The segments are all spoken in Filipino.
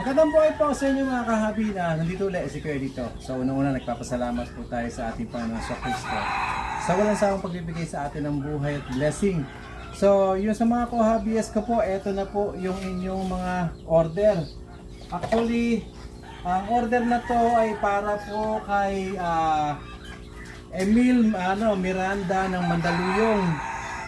Magandang buhay po sa inyo mga kahabi na nandito ulit si Kuya dito. So unang-una nagpapasalamat po tayo sa ating Panginoon sa Kristo sa walang sawang pagbibigay sa atin ng buhay at blessing. So yun sa mga kahabiyas ko po, eto na po yung inyong mga order. Actually, ang order na to ay para po kay Emil Miranda ng Mandaluyong.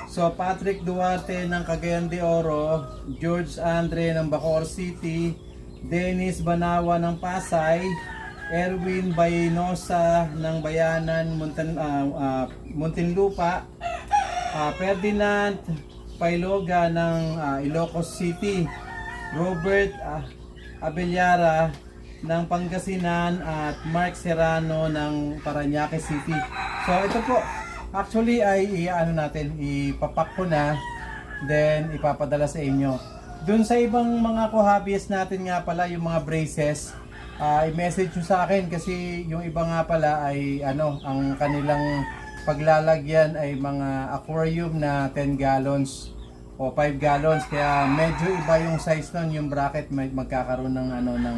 So Patrick Duarte ng Cagayan de Oro, George Andre ng Bacoor City, Dennis Banawa ng Pasay, Erwin Baynosa ng Bayanan Muntinlupa, Ferdinand Pailoga ng Ilocos City, Robert Abelyara ng Pangasinan at Mark Serrano ng Parañaque City. So ito po, actually ay ipapak ko na, then ipapadala sa inyo. Doon sa ibang mga kuhabis natin nga pala, yung mga braces, i-message nyo sa akin kasi yung iba nga pala ay ang kanilang paglalagyan ay mga aquarium na 10 gallons o 5 gallons, kaya medyo iba yung size nun, yung bracket magkakaroon ng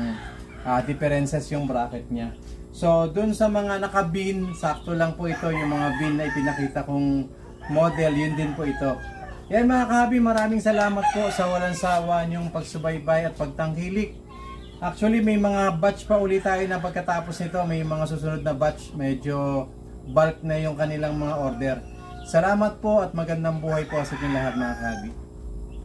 differences yung bracket niya. So doon sa mga naka-bin, sakto lang po ito, yung mga bin na ipinakita kong model, yun din po ito. Yan mga kahabi, maraming salamat po sa walang sawa niyong pagsubaybay at pagtangkilik. Actually may mga batch pa ulit tayo na pagkatapos nito, may mga susunod na batch, medyo bulk na yung kanilang mga order. Salamat po at magandang buhay po sa inyong lahat mga kahabi.